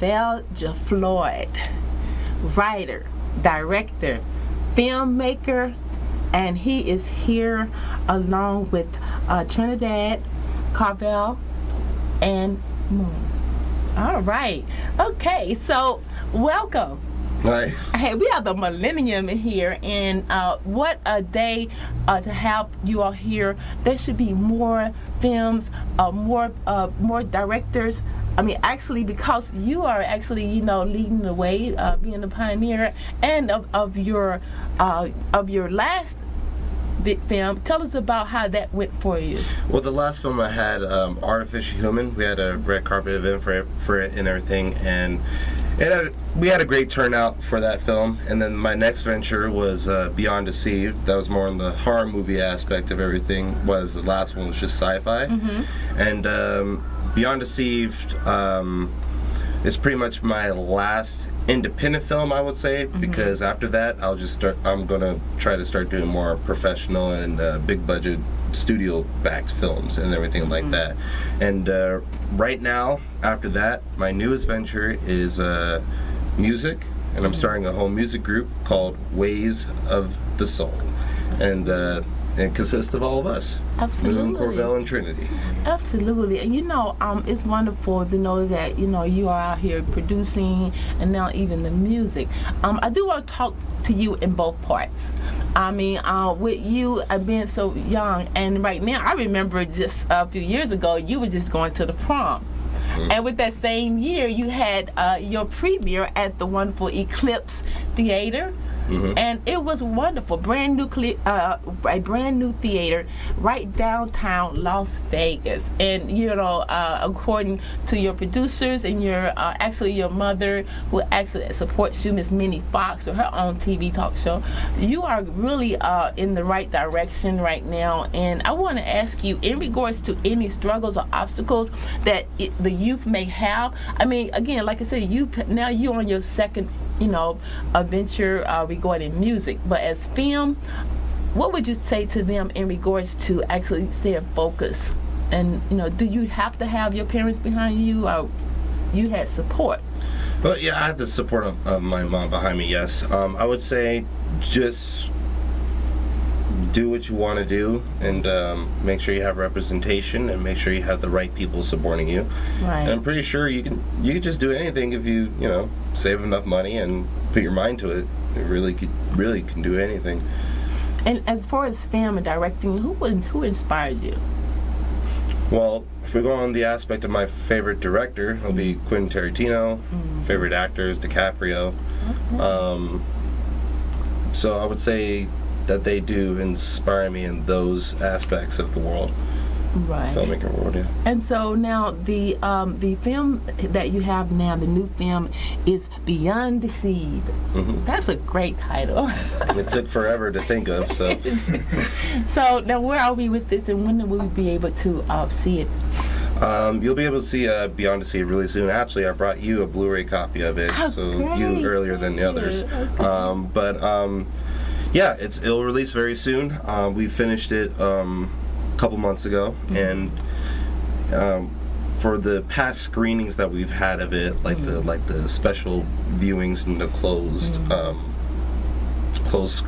Carvel Floyd, writer, director, filmmaker, and he is here along with Trinidad, Carvel, and Moon. All right. Okay, so welcome. Hi. Hey, we have the millennium in here, and what a day to have you all here. There should be more films, more directors. I mean, actually, because you are actually, leading the way, being the pioneer, and of your last big film. Tell us about how that went for you. Well, the last film I had, Artificial Human, we had a red carpet event for it and everything, and we had a great turnout for that film. And then my next venture was Beyond Deceived. That was more on the horror movie aspect of everything. Was the last one was just sci-fi, and Beyond Deceived is pretty much my last independent film, I would say, because after that I'm gonna try to start doing more professional and big budget studio backed films and everything like that. And right now, after that, my newest venture is music, and I'm starting a whole music group called Ways of the Soul, and it consists of all of us. Absolutely. Moon, Corvell, and Trinity. Absolutely. And it's wonderful to know that, you are out here producing, and now even the music. I do want to talk to you in both parts. I mean, with you being so young, and right now, I remember just a few years ago, you were just going to the prom. And with that same year, you had your premiere at the wonderful Eclipse Theater. And it was wonderful, a brand new theater right downtown Las Vegas. And according to your producers and your mother, who actually supports you, Miss Minnie Fox, or her own TV talk show, you are really in the right direction right now. And I want to ask you, in regards to any struggles or obstacles that the youth may have. I mean, again, like I said, now you're on your second venture regarding music, but as film, what would you say to them in regards to actually staying focused? And do you have to have your parents behind you, or you had support? Well, yeah, I had the support of my mom behind me, yes. I would say just do what you want to do, and make sure you have representation, and make sure you have the right people supporting you. Right. And I'm pretty sure you can just do anything if you save enough money and put your mind to it. You really can do anything. And as far as film and directing, who inspired you? Well, if we go on the aspect of my favorite director, it'll be Quentin Tarantino. Favorite actors, DiCaprio. So I would say that they do inspire me in those aspects of the world. Right. Filmmaker world, yeah. And so now the film that you have now, the new film, is Beyond Deceived. That's a great title. It took forever to think of, so. So now where are we with this, and when will we be able to see it? You'll be able to see Beyond Deceived really soon. Actually, I brought you a Blu-ray copy of it, so great. you earlier than the others. Okay. Yeah, it'll release very soon. We finished it a couple months ago, and for the past screenings that we've had of it, like the special viewings and the closed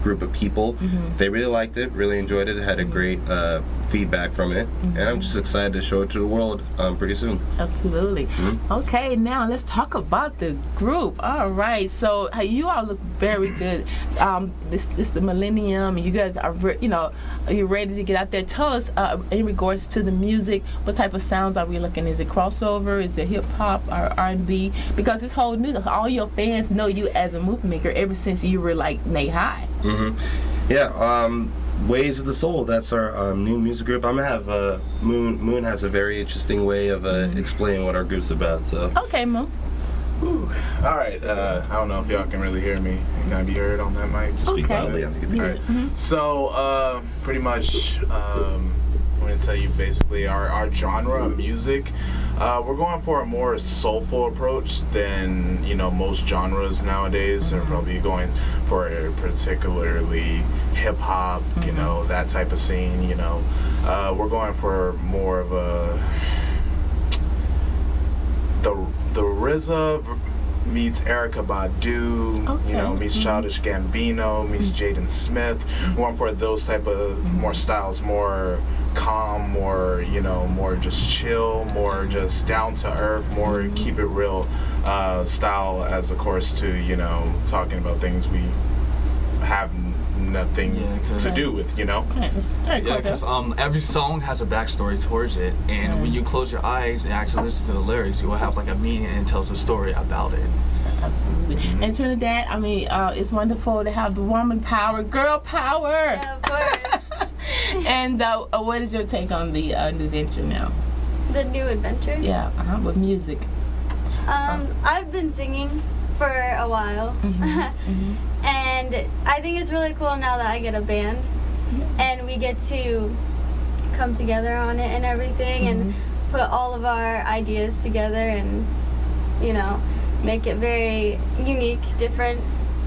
group of people, they really liked it, really enjoyed it. Had a great feedback from it, and I'm just excited to show it to the world pretty soon. Absolutely. Okay, now let's talk about the group. All right, so you all look very good. This is the millennium, and you guys are, are you ready to get out there? Tell us in regards to the music, what type of sounds are we looking? Is it crossover? Is it hip hop or R&B? Because this whole new, all your fans know you as a movie maker ever since you were like knee high. Yeah. Ways of the Soul, that's our new music group. I'm gonna have Moon has a very interesting way of explaining what our group's about. So okay, Moon. All right. I don't know if y'all can really hear me. Can I be heard on that mic? Just speak loudly. I think it'd be great. So pretty much, I'm going to tell you basically our genre of music. We're going for a more soulful approach than most genres nowadays. They're probably going for a particularly hip hop, that type of scene. We're going for more of the the RZA meets Erykah Badu, Okay. you know, meets Childish Gambino, meets Jaden Smith. Going for those type of more styles, more calm, more, you know, more just chill, more just down to earth, more keep it real style, as of course to, you know, talking about things we have nothing to do with, you know. Very Yeah, cool. because every song has a backstory towards it, and when you close your eyes and actually listen to the lyrics, you will have like a meaning and it tells a story about it. Absolutely. And Trinidad, I mean, it's wonderful to have the woman power, girl power. Yeah, of course. And what is your take on the new venture now? The new adventure. Yeah, with music. I've been singing for a while, and I think it's really cool now that I get a band, and we get to come together on it and everything, and put all of our ideas together, and you know, make it very unique, different.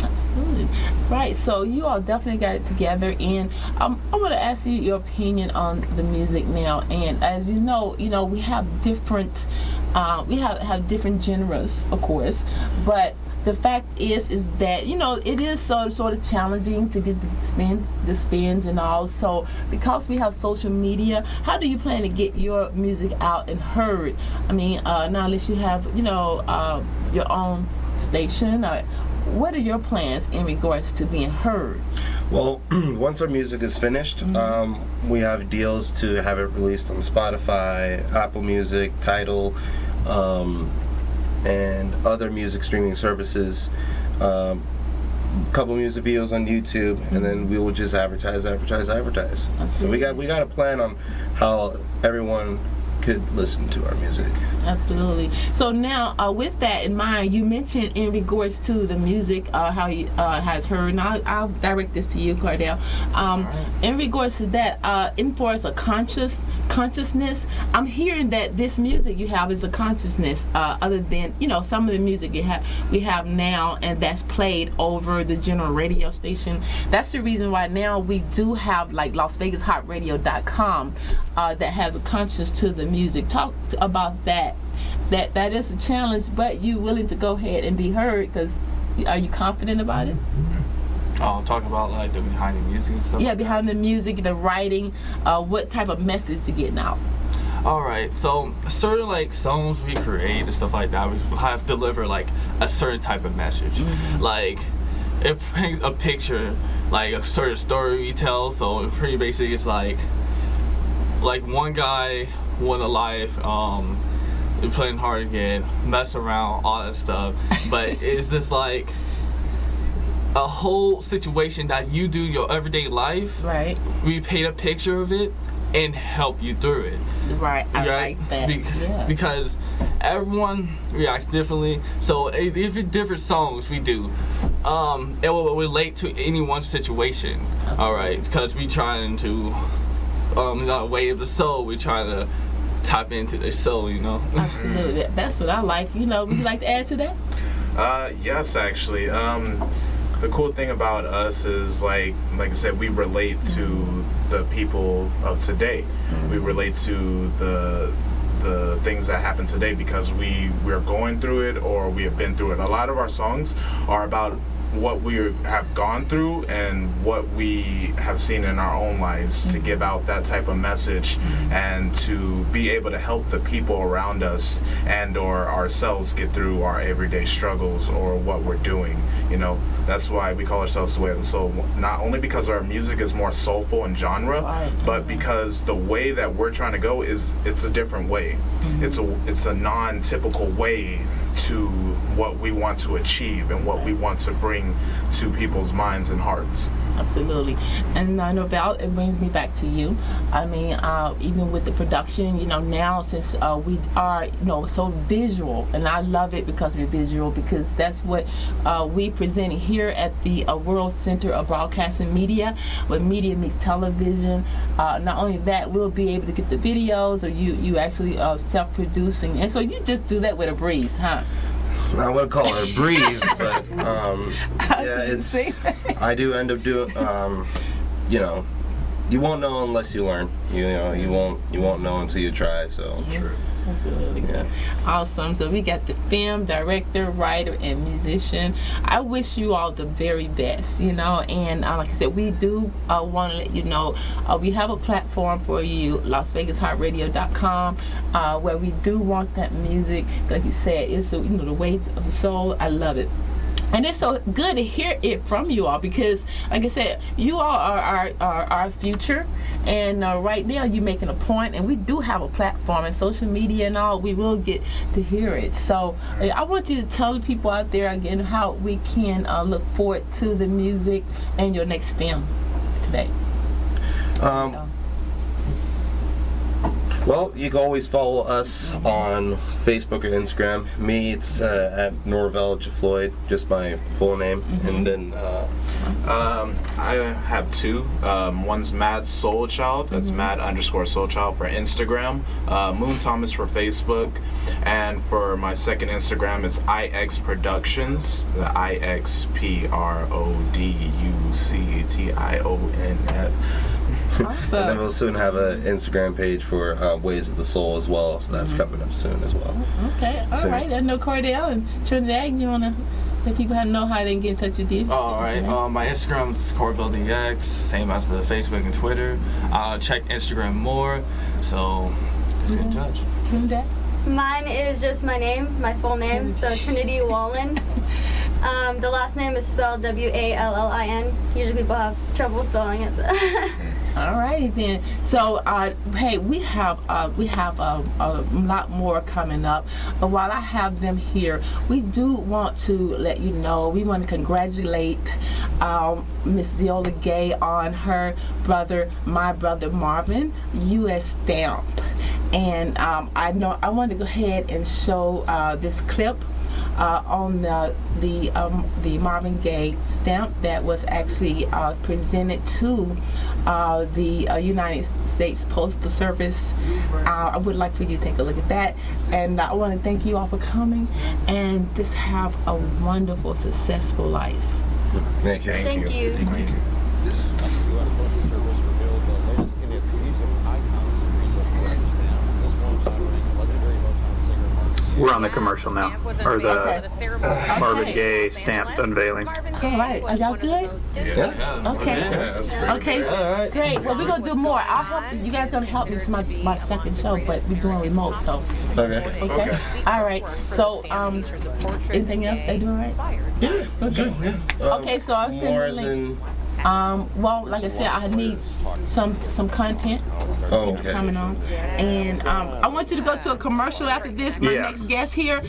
Absolutely. Right, so you all definitely got it together, and I want to ask you your opinion on the music now. And as you know, we have different have different genres, of course, but the fact is that it is sort of challenging to get the spins and all. So because we have social media, how do you plan to get your music out and heard? I mean, not unless you have your own station. What are your plans in regards to being heard? Well, once our music is finished, we have deals to have it released on Spotify, Apple Music, Tidal, and other music streaming services. Couple music videos on YouTube, and then we will just advertise. Absolutely. So we got a plan on how everyone could listen to our music. Absolutely. So now, with that in mind, you mentioned in regards to the music, how you has heard. And I'll direct this to you, Cardell. In regards to that, in far as a consciousness, I'm hearing that this music you have is a consciousness, other than some of the music we have now, and that's played over the general radio station. That's the reason why now we do have like LasVegasHotRadio.com that has a conscience to the music. Talk about that. That is a challenge, but you willing to go ahead and be heard? Because are you confident about it? Talk about like the behind the music and stuff. Yeah, like behind the music, the writing, what type of message you getting out? All right, so certain like songs we create and stuff like that, we have to deliver like a certain type of message. Like it paints a picture, like a certain story we tell. So pretty basic, it's like one guy won a life, playing hard again, mess around, all that stuff. But it's just like a whole situation that you do your everyday life. Right. We paint a picture of it and help you through it. Right. I like that. Because everyone reacts differently. So if it's different songs we do, it will relate to anyone's situation. All right, because we trying to way of the soul. We trying to tap into their soul, Absolutely. That's what I like. Would you like to add to that? Yes, actually. The cool thing about us is like I said, we relate to the people of today. We relate to the things that happen today because we're going through it or we have been through it. A lot of our songs are about what we have gone through and what we have seen in our own lives, to give out that type of message and to be able to help the people around us and or ourselves get through our everyday struggles or what we're doing. That's why we call ourselves the Way of the Soul, not only because our music is more soulful in genre, but because the way that we're trying to go it's a different way. It's a non-typical way to what we want to achieve and what we want to bring to people's minds and hearts. Absolutely. And I know, Val, it brings me back to you. I mean, even with the production, now since we are, so visual, and I love it because we're visual, because that's what we present here at the World Center of Broadcasting Media, where media meets television. Not only that, we'll be able to get the videos, or you actually self-producing. And so you just do that with a breeze, huh? I wouldn't call it a breeze, but I do end up doing. You won't know unless you learn. You won't know until you try. So True. Absolutely. Yeah. Awesome. So we got the film director, writer, and musician. I wish you all the very best, you know, and like I said, we do want to let you know we have a platform for you, LasVegasHeartRadio.com, where we do want that music. Like you said, it's the ways of the soul. I love it. And it's so good to hear it from you all because, like I said, you all are our future. And right now you're making a point, and we do have a platform and social media and all. We will get to hear it. So I want you to tell the people out there again how we can look forward to the music and your next film today. Well, you can always follow us on Facebook or Instagram. Me, it's at Norvell Floyd, just my full name. And then I have two. One's Mad Soul Child. That's Mad_Soul Child for Instagram. Moon Thomas for Facebook. And for my second Instagram, it's IX Productions. The IXPRODUCTIONS. Awesome. And then we'll soon have an Instagram page for Ways of the Soul as well. So that's coming up soon as well. Okay, all right. I know Cordell and Trinidad. You want to let people know how they can get in touch with you? All right. My Instagram is CorvilleDX, same as the Facebook and Twitter. Check Instagram more. So just get in touch. Trinidad? Mine is just my name, my full name, so Trinity Wallin. The last name is spelled WALLIN. Usually people have trouble spelling it. So. All righty then. So, hey, we have a lot more coming up. But while I have them here, we do want to let you know, we want to congratulate Miss Viola Gay on her brother, my brother Marvin, U.S. stamp. And I want to go ahead and show this clip on the Marvin Gaye stamp that was actually presented to the United States Postal Service. I would like for you to take a look at that, and I want to thank you all for coming and just have a wonderful, successful life. Thank you. Thank you. The U.S. Postal Service revealed the latest in its Music Icon series of collector stamps. This one honoring legendary Motown singer Marvin. We're on the commercial now, or the Marvin Gaye stamp unveiling. All right, are y'all good? Yeah. Okay. Okay. Great. Well, we're gonna do more. I'll help you. You guys gonna help me. It's my second show, but we're doing remote, so. Okay. Okay. All right. So, anything else? They doing right? Yeah. Okay. Yeah. Okay. So I'll send More the as link. in. Well, like I said, I need some content Oh, okay. coming on, and I want you to go to a commercial after this. My Yeah. next guest here.